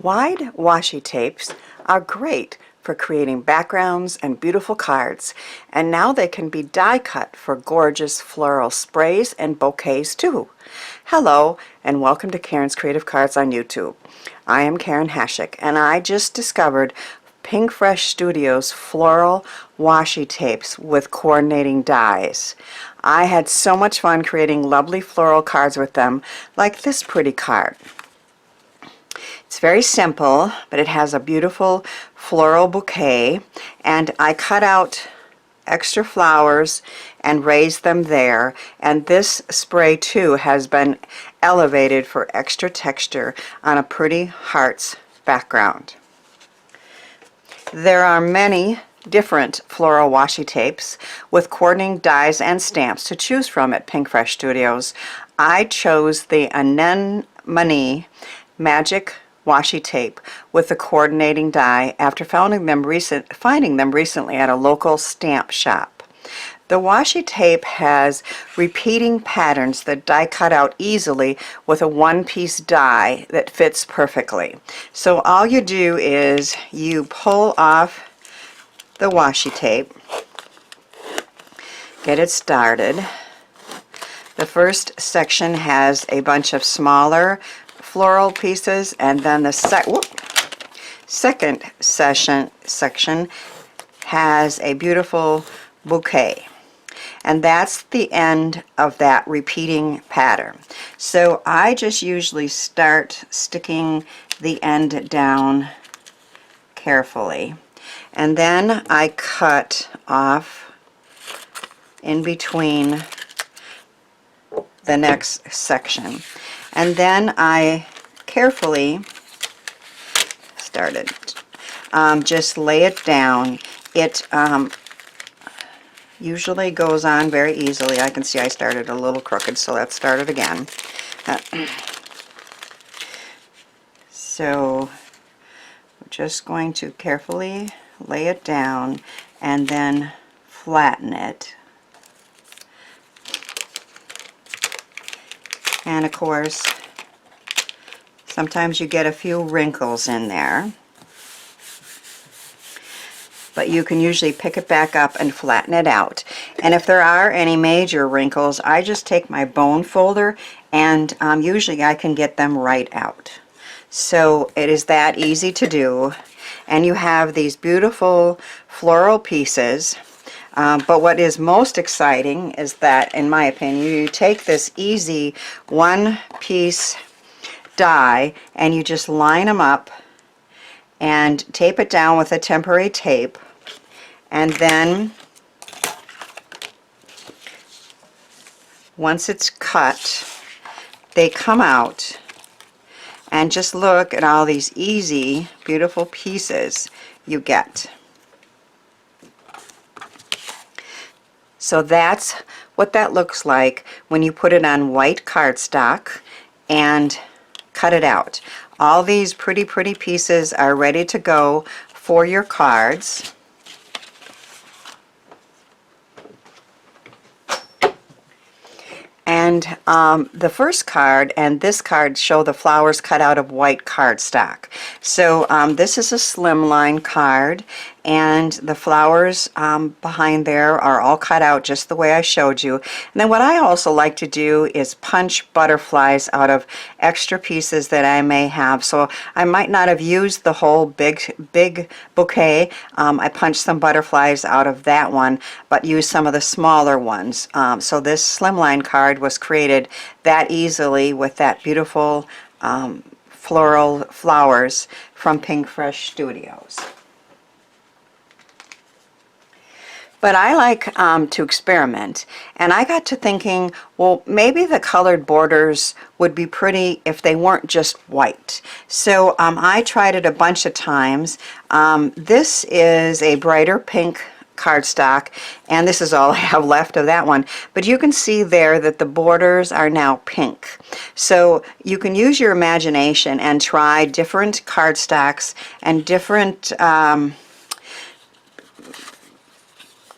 Wide washi tapes are great for creating backgrounds and beautiful cards, and now they can be die cut for gorgeous floral sprays and bouquets too. Hello and welcome to Karen's Creative Cards on YouTube. I am Karen Hashik and I just discovered Pinkfresh Studio's floral washi tapes with coordinating dies. I had so much fun creating lovely floral cards with them, like this pretty card. It's very simple, but it has a beautiful floral bouquet, and I cut out extra flowers and raised them there, and this spray too has been elevated for extra texture on a pretty hearts background. There are many different floral washi tapes with coordinating dies and stamps to choose from at Pinkfresh Studios. I chose the Anemone Magic washi tape with the coordinating die after finding them recently at a local stamp shop. The washi tape has repeating patterns that die cut out easily with a one-piece die that fits perfectly. So all you do is you pull off the washi tape, get it started. The first section has a bunch of smaller floral pieces, and then the second section has a beautiful bouquet, and that's the end of that repeating pattern. So I just usually start sticking the end down carefully, and then I cut off in between the next section, and then I carefully just lay it down. It usually goes on very easily. I can see I started a little crooked, so let's start it again. So we're just going to carefully lay it down and then flatten it. And of course, sometimes you get a few wrinkles in there, but you can usually pick it back up and flatten it out. And if there are any major wrinkles, I just take my bone folder and usually I can get them right out. So it is that easy to do, and you have these beautiful floral pieces. But what is most exciting is that, in my opinion, you take this easy one-piece die and you just line them up and tape it down with a temporary tape, and then once it's cut, they come out, and just look at all these easy, beautiful pieces you get. So that's what that looks like when you put it on white cardstock and cut it out. All these pretty pieces are ready to go for your cards. And the first card and this card show the flowers cut out of white cardstock. So this is a slimline card, and the flowers behind there are all cut out just the way I showed you. And then what I also like to do is punch butterflies out of extra pieces that I may have. So I might not have used the whole big bouquet. I punched some butterflies out of that one, but used some of the smaller ones. So this slimline card was created that easily with that beautiful floral flowers from Pinkfresh Studios. But I like to experiment, and I got to thinking, well, maybe the colored borders would be pretty if they weren't just white. So I tried it a bunch of times. This is a brighter pink cardstock, and this is all I have left of that one, but you can see there that the borders are now pink. So you can use your imagination and try different cardstocks and different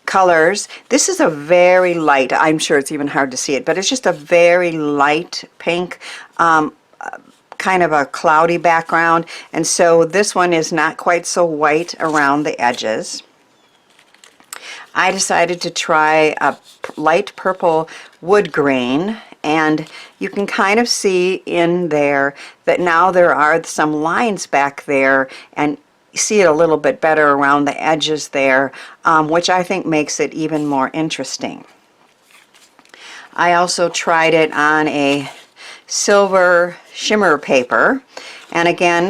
colors. This is a very light, I'm sure it's even hard to see it, but it's just a very light pink, kind kind of a cloudy background, and so this one is not quite so white around the edges. I decided to try a light purple wood grain, and you can kind of see in there that now there are some lines back there, and you see it a little bit better around the edges there, which I think makes it even more interesting. I also tried it on a silver shimmer paper, and again,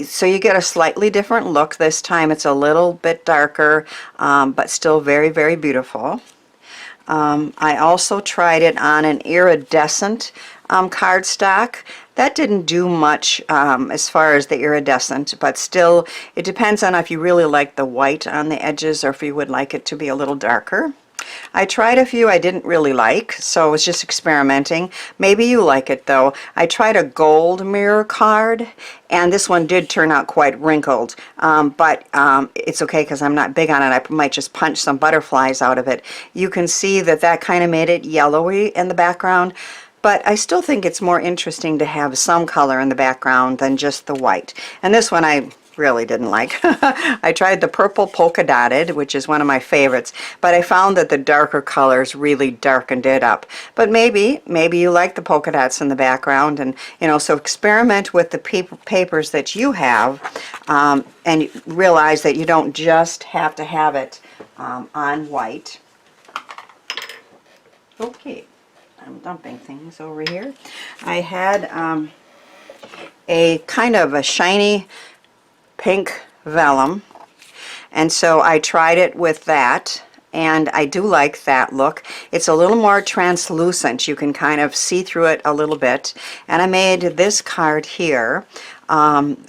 so you get a slightly different look. This time it's a little bit darker, but still very, very beautiful. I also tried it on an iridescent cardstock. That didn't do much as far as the iridescent, but still it depends on if you really like the white on the edges or if you would like it to be a little darker. I tried a few I didn't really like, so I was just experimenting. Maybe you like it though. I tried a gold mirror card, and this one did turn out quite wrinkled, but it's okay because I'm not big on it. I might just punch some butterflies out of it. You can see that that kind of made it yellowy in the background, but I still think it's more interesting to have some color in the background than just the white. And this one I really didn't like. I tried the purple polka dotted, which is one of my favorites, but I found that the darker colors really darkened it up. But maybe you like the polka dots in the background, and so experiment with the papers that you have, and realize that you don't just have to have it on white. Okay, I'm dumping things over here. I had a kind of a shiny pink vellum, and so I tried it with that, and I do like that look. It's a little more translucent. You can kind of see through it a little bit, and I made this card here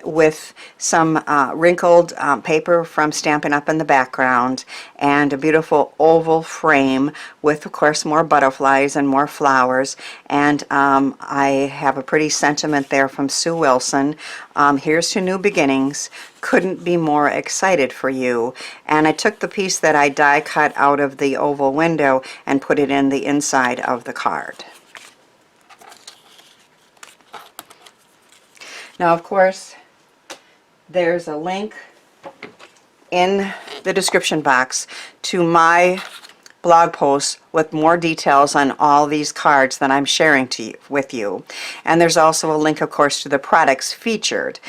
with some wrinkled paper from Stampin' Up! In the background, and a beautiful oval frame with, of course, more butterflies and more flowers. And I have a pretty sentiment there from Sue Wilson. Here's to new beginnings. Couldn't be more excited for you. And I took the piece that I die cut out of the oval window and put it in the inside of the card. Now, of course, there's a link in the description box to my blog post with more details on all these cards that I'm sharing with you. And there's also a link, of course, to the products featured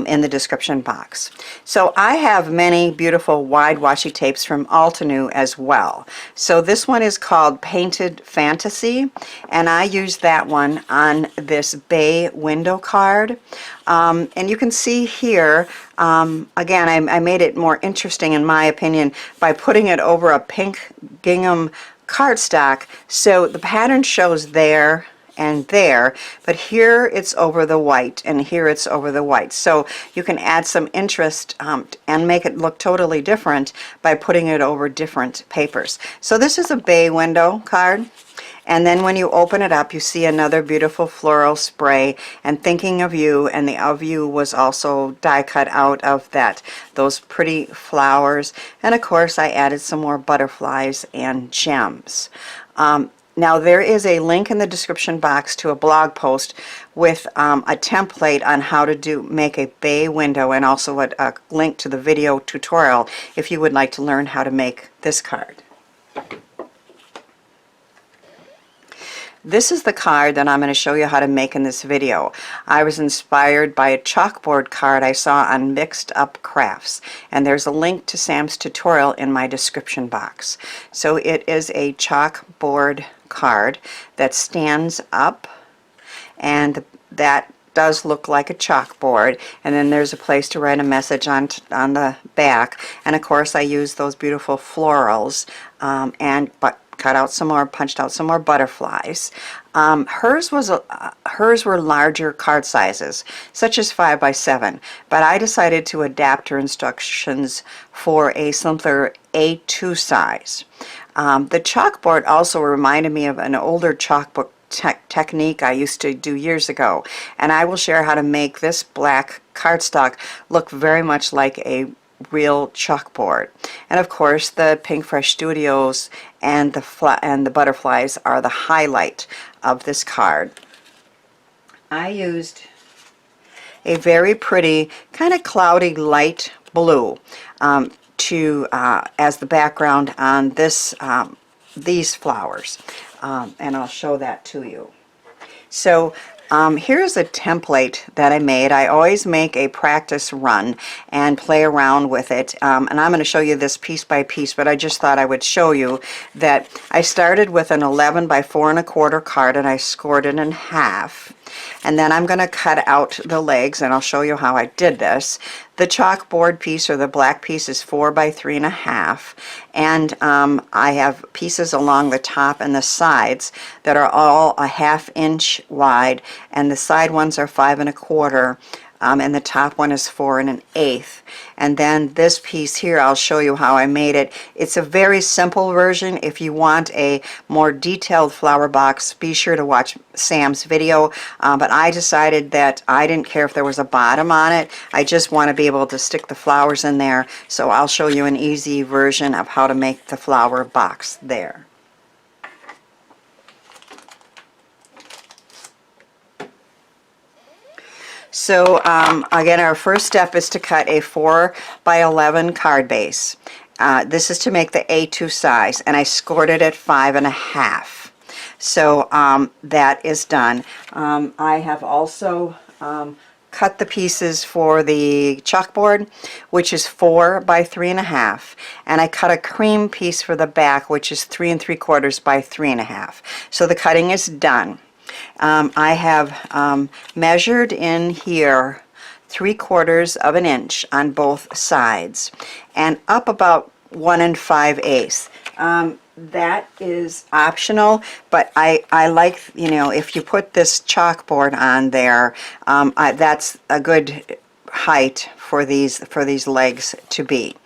in the description box. So I have many beautiful wide washi tapes from Altenew as well. So this one is called Painted Fantasy, and I used that one on this bay window card. And you can see here, again, I made it more interesting in my opinion by putting it over a pink gingham cardstock, so the pattern shows there and there, but here it's over the white and here it's over the white. So you can add some interest and make it look totally different by putting it over different papers. So this is a bay window card, and then when you open it up you see another beautiful floral spray, and thinking of you, and the of you was also die cut out of those pretty flowers, and of course I added some more butterflies and gems. Now there is a link in the description box to a blog post with a template on how to make a bay window, and also a link to the video tutorial if you would like to learn how to make this card. This is the card that I'm going to show you how to make in this video. I was inspired by a chalkboard card I saw on Mixed Up Crafts, and there's a link to Sam's tutorial in my description box. So it is a chalkboard card that stands up, and that does look like a chalkboard, and then there's a place to write a message on the back, and of course I use those beautiful florals but cut out some more, punched out some more butterflies. Hers were larger card sizes, such as 5 by 7, but I decided to adapt her instructions for a simpler A2 size. The chalkboard also reminded me of an older chalkbook technique I used to do years ago, and I will share how to make this black cardstock look very much like a real chalkboard. And of course the Pinkfresh Studios and the butterflies are the highlight of this card. I used a very pretty kind of cloudy light blue as the background on these flowers, and I'll show that to you. So here's a template that I made. I always make a practice run and play around with it, and I'm going to show you this piece by piece, but I just thought I would show you that I started with an 11 by 4 1/4 card, and I scored it in half. And then I'm going to cut out the legs, and I'll show you how I did this. The chalkboard piece, or the black piece, is 4 by 3 1/2, and I have pieces along the top and the sides that are all a 1/2 inch wide, and the side ones are 5 1/4, and the top one is 4 1/8. And then this piece here, I'll show you how I made it. It's a very simple version. If you want a more detailed flower box, be sure to watch Sam's video, but I decided that I didn't care if there was a bottom on it. I just want to be able to stick the flowers in there, so I'll show you an easy version of how to make the flower box there. So again, our first step is to cut a 4 by 11 card base. This is to make the A2 size, and I scored it at 5 1/2. So that is done. I have also cut the pieces for the chalkboard, which is 4 by 3 1/2, and I cut a cream piece for the back, which is 3 3/4 by 3 1/2. So the cutting is done. I have measured in here 3/4 of an inch on both sides, and up about 1 5/8. That is optional, but I like, you know, if you put this chalkboard on there, that's a good height for these legs to be.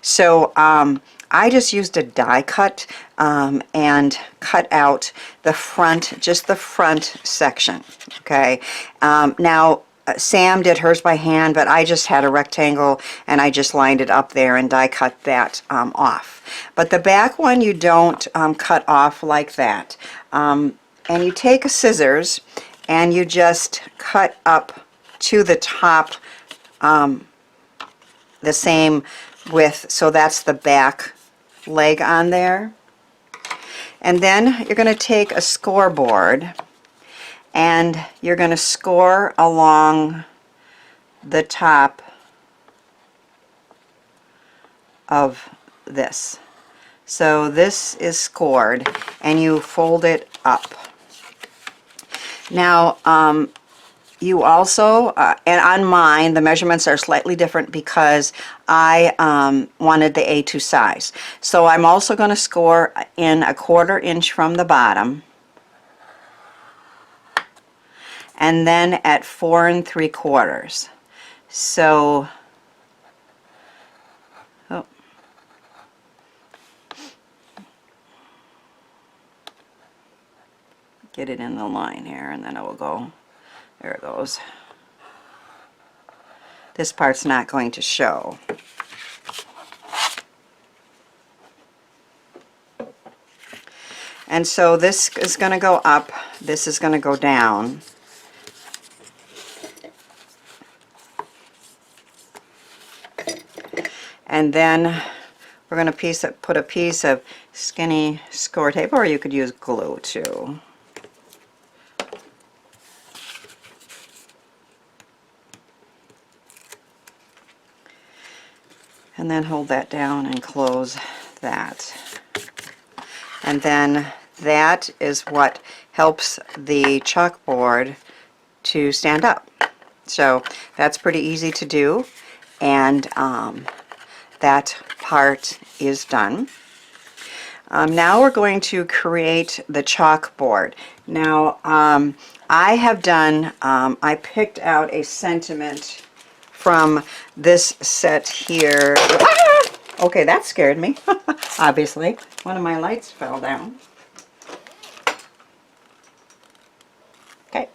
So I just used a die cut and cut out the front, just the front section. Okay. Now Sam did hers by hand, but I just had a rectangle and I just lined it up there and die cut that off. But the back one you don't cut off like that. And you take a scissors and you just cut up to the top the same width, so that's the back leg on there. And then you're going to take a scoreboard and you're going to score along the top of this. So this is scored, and you fold it up. Now you also, and on mine the measurements are slightly different because I wanted the A2 size. So I'm also going to score in 1/4 inch from the bottom, and then at 4 3/4. So get it in the line here, and then it will go. There it goes. This part's not going to show. And so this is going to go up, this is going to go down. And then we're going to put a piece of skinny score tape, or you could use glue too. And then hold that down and close that. And then that is what helps the chalkboard to stand up. So that's pretty easy to do, and that part is done. Now we're going to create the chalkboard. Now I have done, I picked out a sentiment from this set here. Ah! Okay, that scared me. Obviously, one of my lights fell down. Okay,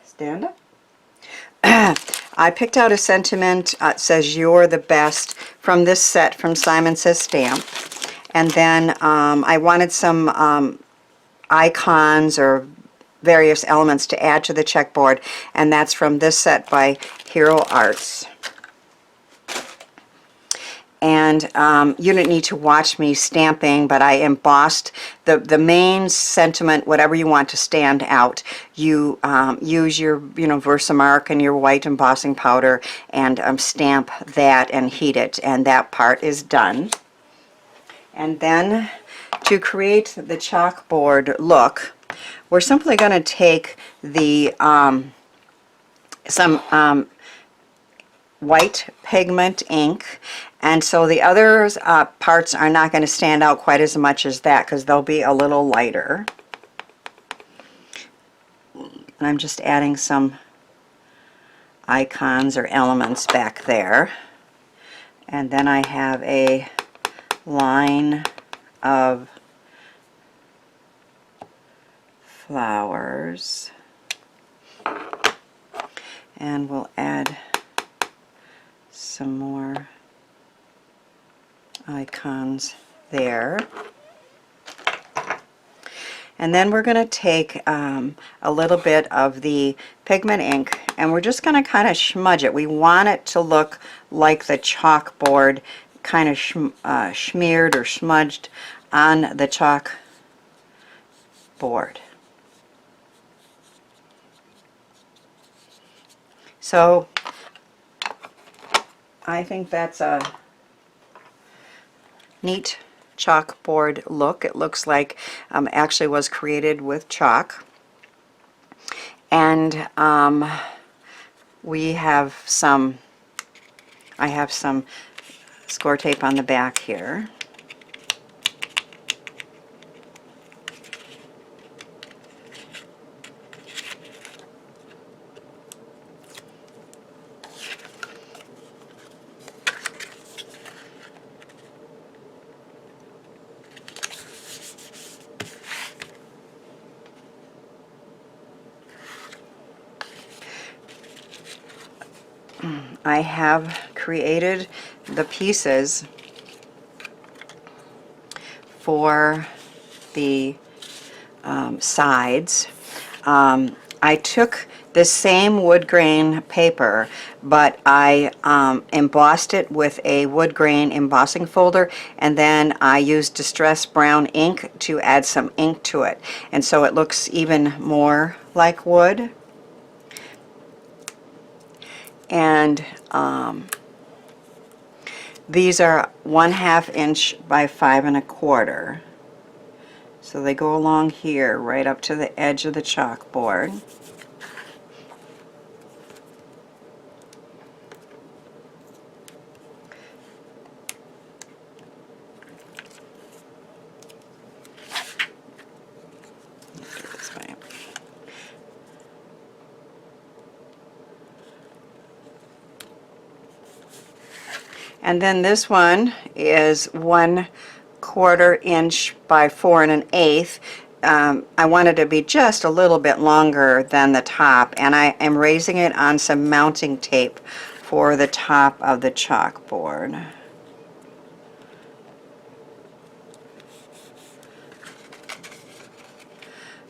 stand up. I picked out a sentiment. It says "You're the best" from this set from Simon Says Stamp, and then I wanted some icons or various elements to add to the checkboard, and that's from this set by Hero Arts. And you don't need to watch me stamping, but I embossed the main sentiment, whatever you want to stand out. You use your Versamark and your white embossing powder and stamp that and heat it, and that part is done. And then to create the chalkboard look, we're simply going to take the some white pigment ink, and so the other parts are not going to stand out quite as much as that because they'll be a little lighter. And I'm just adding some icons or elements back there. And then I have a line of flowers, and we'll add some more icons there. And then we're going to take a little bit of the pigment ink, and we're just going to kind of smudge it. We want it to look like the chalkboard, kind of smeared or smudged on the chalkboard. So I think that's a neat chalkboard look. It looks like actually was created with chalk. And we have some, I have some score tape on the back here. I have created the pieces for the sides. I took the same wood grain paper, but I embossed it with a wood grain embossing folder, and then I used distressed brown ink to add some ink to it, and so it looks even more like wood. And these are 1/2 inch by 5 1/4. So they go along here right up to the edge of the chalkboard. This way. And then this one is 1/4 inch by 4 1/8. I wanted to be just a little bit longer than the top, and I am raising it on some mounting tape for the top of the chalkboard.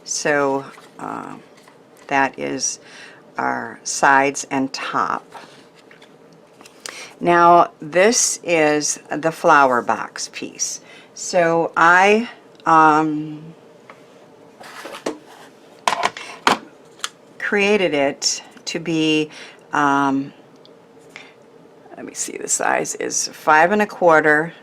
So that is our sides and top. Now this is the flower box piece. So I created it to be, let me see, the size is 5 1/4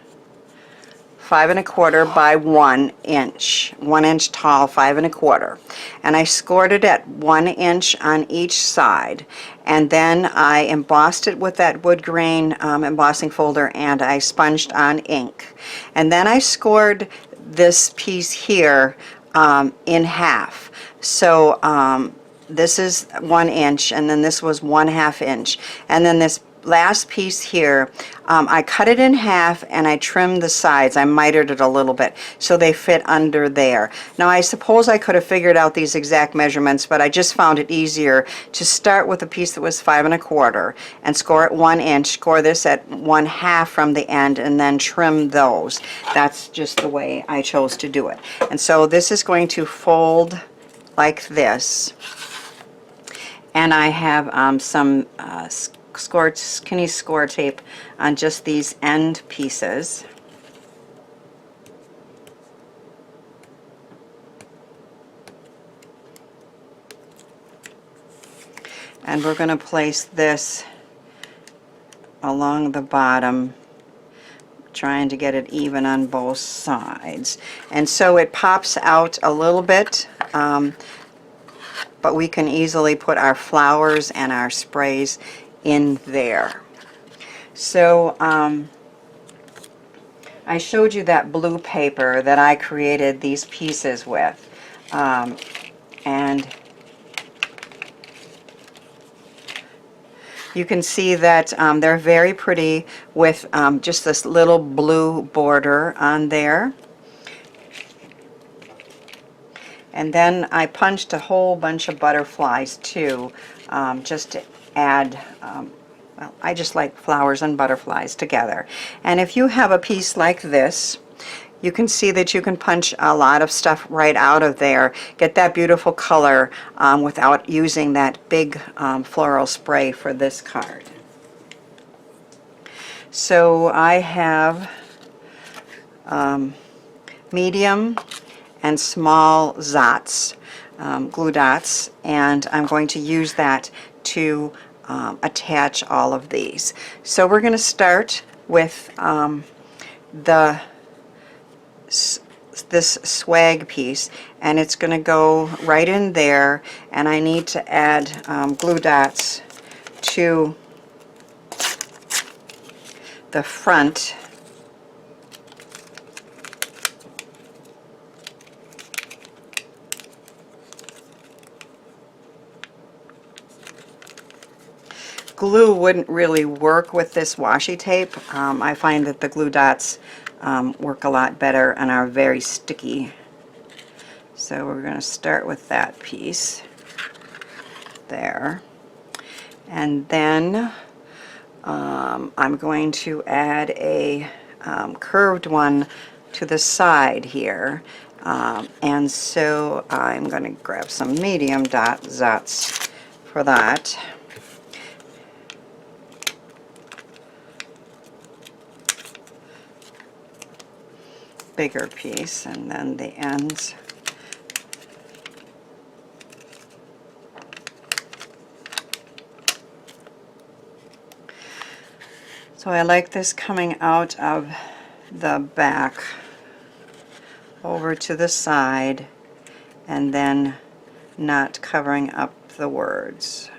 by 1 inch, 1 inch tall, 5 1/4, and I scored it at 1 inch on each side, and then I embossed it with that wood grain embossing folder, and I sponged on ink, and then I scored this piece here in half. So this is 1 inch, and then this was 1/2 inch, and then this last piece here, I cut it in half and I trimmed the sides. I mitered it a little bit so they fit under there. Now I suppose I could have figured out these exact measurements, but I just found it easier to start with a piece that was 5 1/4 and score at 1 inch, score this at 1/2 from the end, and then trim those. That's just the way I chose to do it. And so this is going to fold like this. And I have some skinny score tape on just these end pieces. And we're going to place this along the bottom, trying to get it even on both sides. And so it pops out a little bit, but we can easily put our flowers and our sprays in there. So I showed you that blue paper that I created these pieces with. And you can see that they're very pretty with just this little blue border on there. And then I punched a whole bunch of butterflies too, just to add, well, I just like flowers and butterflies together. And if you have a piece like this, you can see that you can punch a lot of stuff right out of there, get that beautiful color without using that big floral spray for this card. So I have medium and small dots, glue dots, and I'm going to use that to attach all of these. So we're going to start with this swag piece, and it's going to go right in there, and I need to add glue dots to the front . Glue wouldn't really work with this washi tape. I find that the glue dots work a lot better and are very sticky. So we're going to start with that piece there. And then I'm going to add a curved one to the side here. And so I'm going to grab some medium dots for that. Bigger piece, and then the ends. So I like this coming out of the back over to the side and then not covering up the words.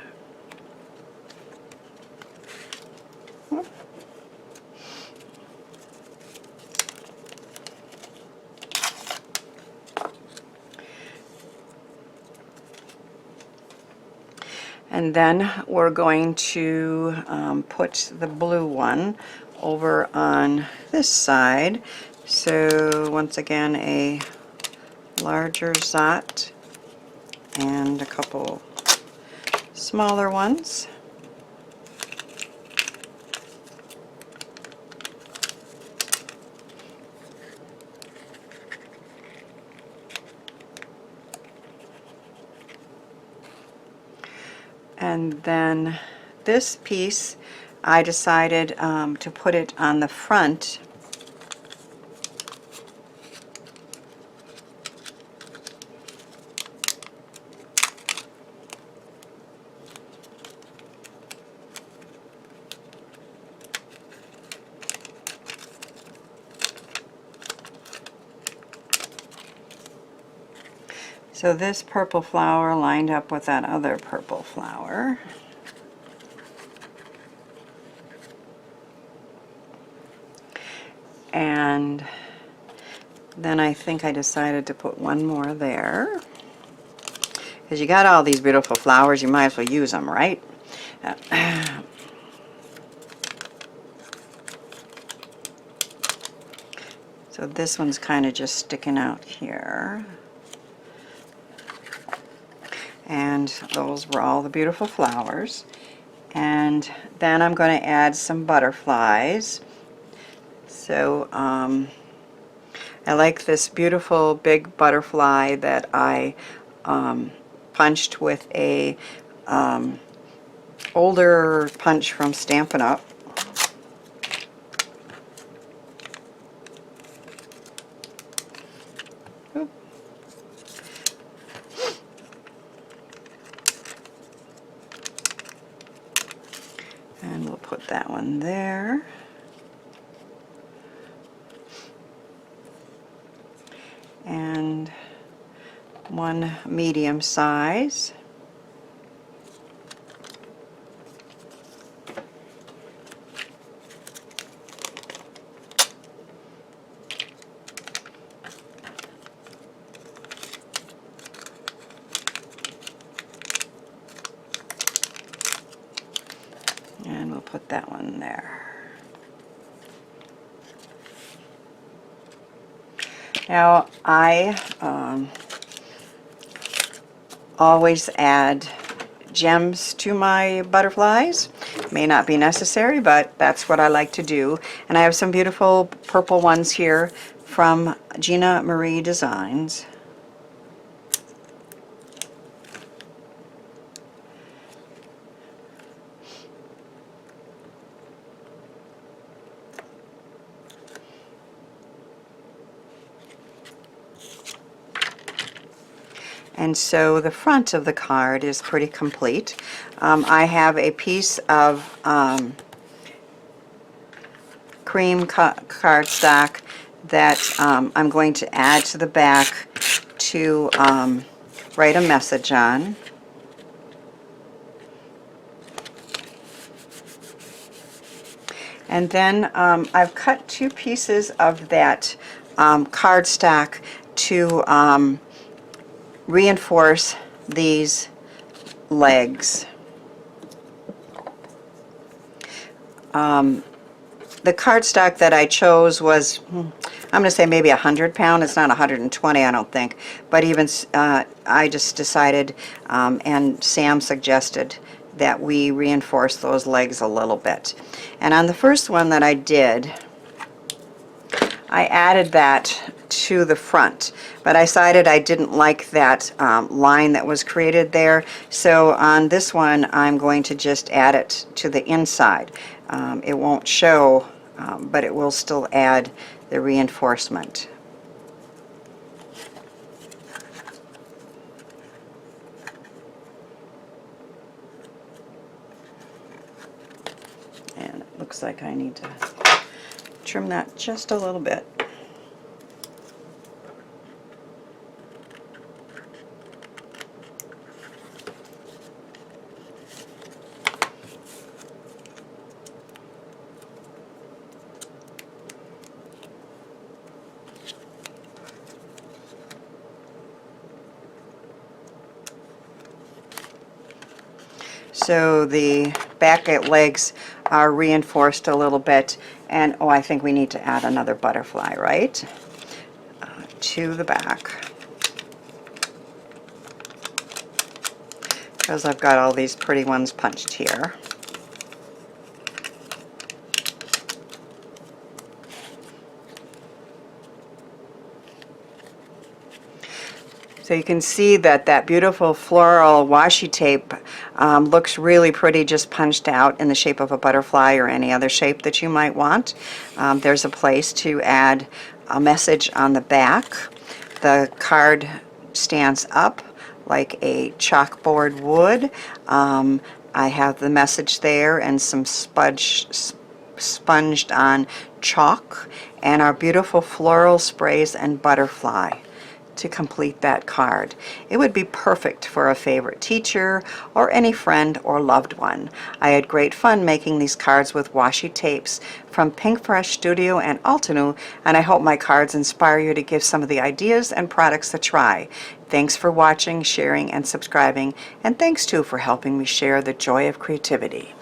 And then we're going to put the blue one over on this side. So once again, a larger dot and a couple smaller ones. And then this piece, I decided to put it on the front. So this purple flower lined up with that other purple flower. And then I think I decided to put one more there. Because you got all these beautiful flowers, you might as well use them, right? So this one's kind of just sticking out here. And those were all the beautiful flowers. And then I'm going to add some butterflies. So I like this beautiful big butterfly that I punched with a older punch from Stampin' Up. Oop. And we'll put that one there. And one medium size. And we'll put that one there. Now I always add gems to my butterflies. May not be necessary, but that's what I like to do. And I have some beautiful purple ones here from Gina Marie Designs. And so the front of the card is pretty complete. I have a piece of cream cardstock that I'm going to add to the back to write a message on. And then I've cut 2 pieces of that cardstock to reinforce these legs. The cardstock that I chose was, I'm going to say maybe 100-pound. It's not 120, I don't think. But even I just decided, and Sam suggested, that we reinforce those legs a little bit. And on the first one that I did, I added that to the front, but I decided I didn't like that line that was created there, so on this one I'm going to just add it to the inside. It won't show, but it will still add the reinforcement. And it looks like I need to trim that just a little bit. So the back legs are reinforced a little bit, and oh, I think we need to add another butterfly, right? To the back. Because I've got all these pretty ones punched here. So you can see that that beautiful floral washi tape looks really pretty just punched out in the shape of a butterfly or any other shape that you might want. There's a place to add a message on the back. The card stands up like a chalkboard would. I have the message there and some sponged on chalk and our beautiful floral sprays and butterfly to complete that card. It would be perfect for a favorite teacher or any friend or loved one. I had great fun making these cards with washi tapes from Pinkfresh Studio and Altenew, and I hope my cards inspire you to give some of the ideas and products a try. Thanks for watching, sharing, and subscribing, and thanks too for helping me share the joy of creativity.